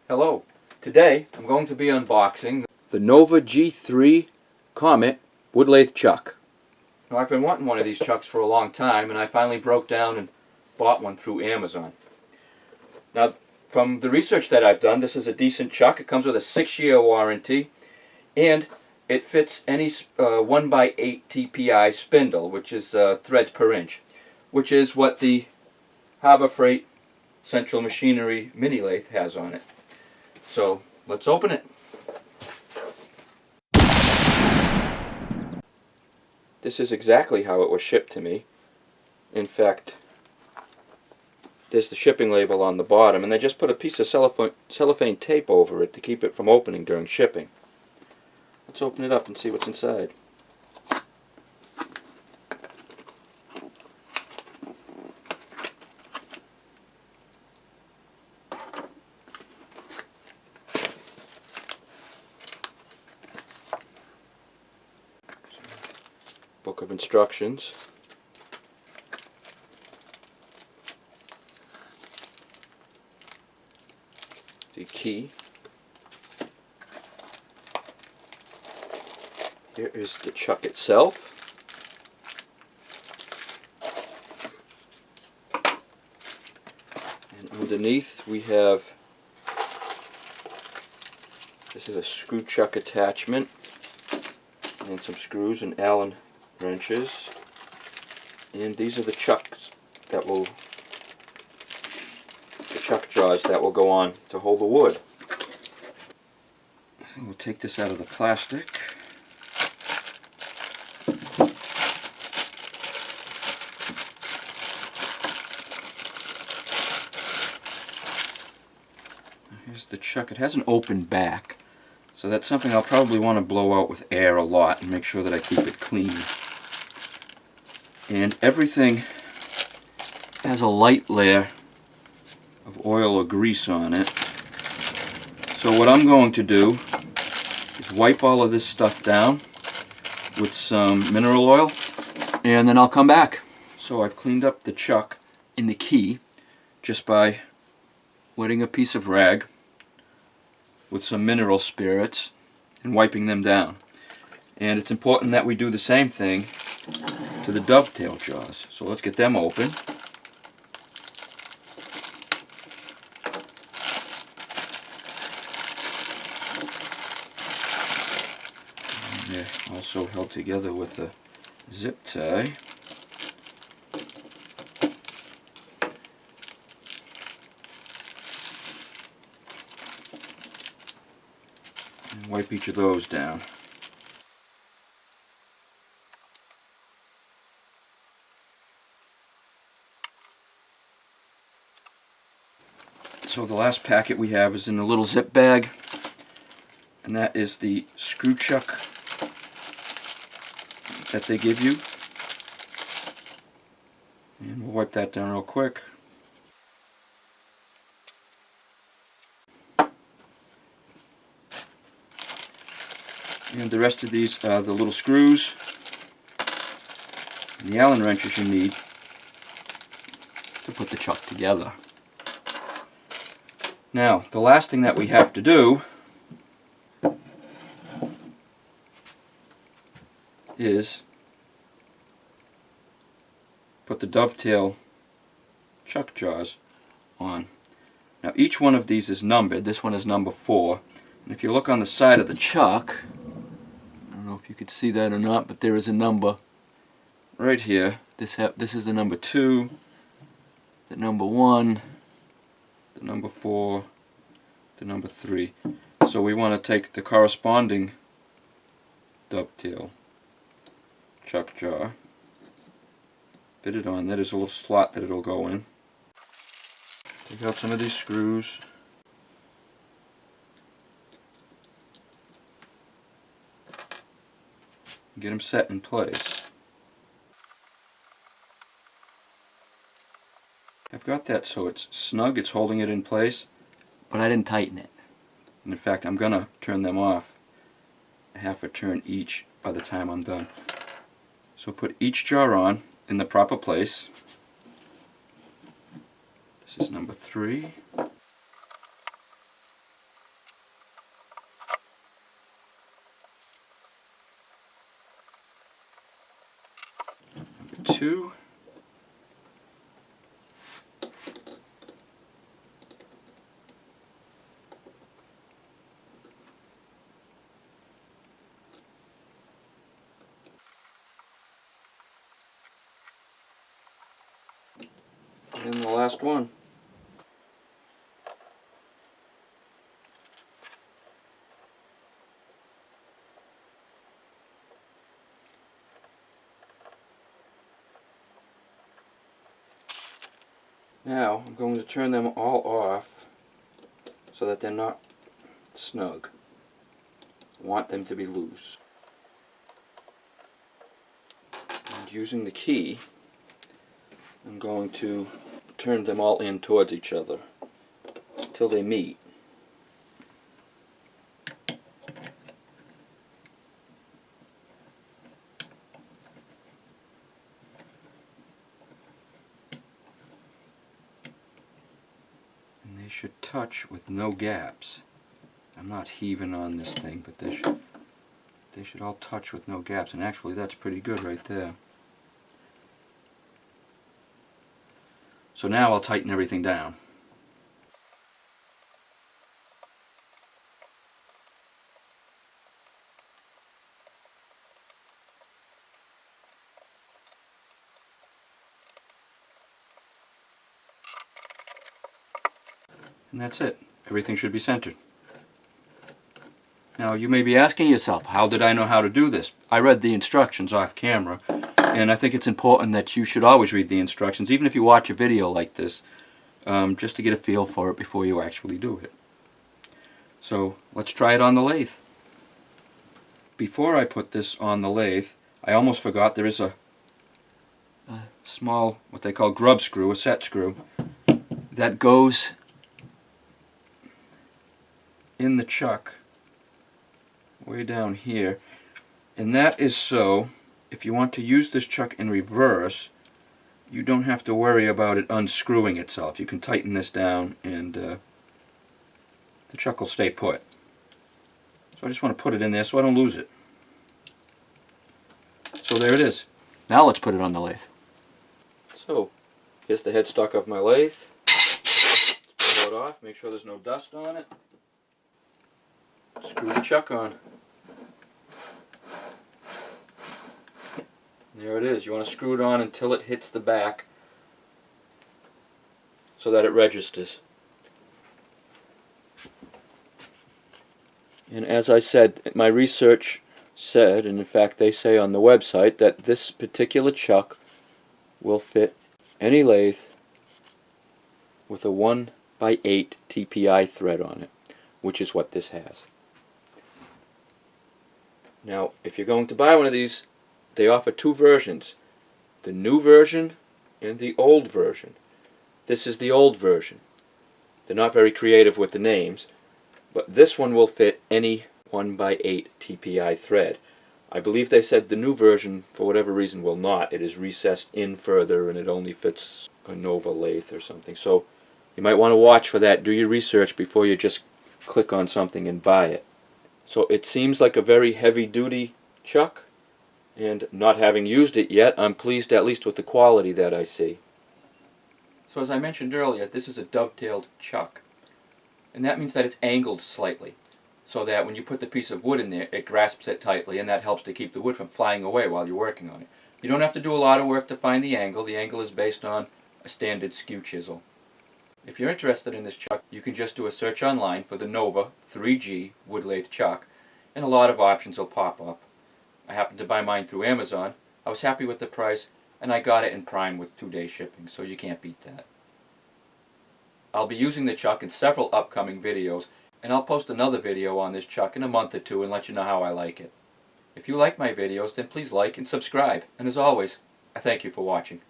Hello. Today I'm going to be unboxing the Nova G3 Comet wood lathe chuck. Now, I've been wanting one of these chucks for a long time, and I finally broke down and bought one through Amazon. Now, from the research that I've done, this is a decent chuck. It comes with a 6-year warranty, and it fits any 1x8 TPI spindle, which is threads per inch, which is what the Harbor Freight Central Machinery mini lathe has on it. So let's open it. This is exactly how it was shipped to me. In fact, there's the shipping label on the bottom, and they just put a piece of cellophane tape over it to keep it from opening during shipping. Let's open it up and see what's inside. Book of instructions. The key. Here is the chuck itself. And underneath we have, this is a screw chuck attachment and some screws and Allen wrenches, and these are the chucks that will, the chuck jaws that will go on to hold the wood. We'll take this out of the plastic. Here's the chuck. It has an open back, so that's something I'll probably want to blow out with air a lot and make sure that I keep it clean. And everything has a light layer of oil or grease on it. So what I'm going to do is wipe all of this stuff down with some mineral oil, and then I'll come back. So I've cleaned up the chuck and the key just by wetting a piece of rag with some mineral spirits and wiping them down. And it's important that we do the same thing to the dovetail jaws. So let's get them open. And they're also held together with a zip tie. And wipe each of those down. So the last packet we have is in a little zip bag, and that is the screw chuck that they give you. And we'll wipe that down real quick. And the rest of these are the little screws and the Allen wrenches you need to put the chuck together. Now, the last thing that we have to do is put the dovetail chuck jaws on. Now, each one of these is numbered. This one is number 4. And if you look on the side of the chuck, I don't know if you could see that or not, but there is a number right here. This is the number 2, the number 1, the number 4, the number 3. So we want to take the corresponding dovetail chuck jaw, fit it on. There's a little slot that it'll go in. Take out some of these screws. Get them set in place. I've got that so it's snug, it's holding it in place, but I didn't tighten it. And in fact, I'm going to turn them off a half a turn each by the time I'm done. So put each jar on in the proper place. This is number 3. 2. And then the last one. Now I'm going to turn them all off so that they're not snug. I want them to be loose. And using the key, I'm going to turn them all in towards each other until they meet. And they should touch with no gaps. I'm not heaving on this thing, but they should all touch with no gaps, and actually that's pretty good right there. So now I'll tighten everything down. And that's it. Everything should be centered. Now you may be asking yourself, how did I know how to do this? I read the instructions off camera, and I think it's important that you should always read the instructions, even if you watch a video like this, just to get a feel for it before you actually do it. So let's try it on the lathe. Before I put this on the lathe, I almost forgot there is a small, what they call grub screw, a set screw, that goes in the chuck way down here, and that is so if you want to use this chuck in reverse, you don't have to worry about it unscrewing itself. You can tighten this down and the chuck will stay put. So I just want to put it in there so I don't lose it. So there it is. Now let's put it on the lathe. So here's the headstock of my lathe. Let's pull it off, make sure there's no dust on it. Screw the chuck on. There it is. You want to screw it on until it hits the back so that it registers. And as I said, my research said, and in fact they say on the website, that this particular chuck will fit any lathe with a 1/8 TPI thread on it, which is what this has. Now, if you're going to buy one of these, they offer 2 versions, the new version and the old version. This is the old version. They're not very creative with the names, but this one will fit any 1/8 TPI thread. I believe they said the new version, for whatever reason, will not. It is recessed in further and it only fits a Nova lathe or something. So you might want to watch for that. Do your research before you just click on something and buy it. So it seems like a very heavy-duty chuck, and not having used it yet, I'm pleased at least with the quality that I see. So as I mentioned earlier, this is a dovetailed chuck, and that means that it's angled slightly, so that when you put the piece of wood in there, it grasps it tightly, and that helps to keep the wood from flying away while you're working on it. You don't have to do a lot of work to find the angle. The angle is based on a standard skew chisel. If you're interested in this chuck, you can just do a search online for the Nova 3G wood lathe chuck, and a lot of options will pop up. I happened to buy mine through Amazon. I was happy with the price, and I got it in Prime with 2-day shipping, so you can't beat that. I'll be using the chuck in several upcoming videos, and I'll post another video on this chuck in a month or 2 and let you know how I like it. If you like my videos, then please like and subscribe, and as always, I thank you for watching.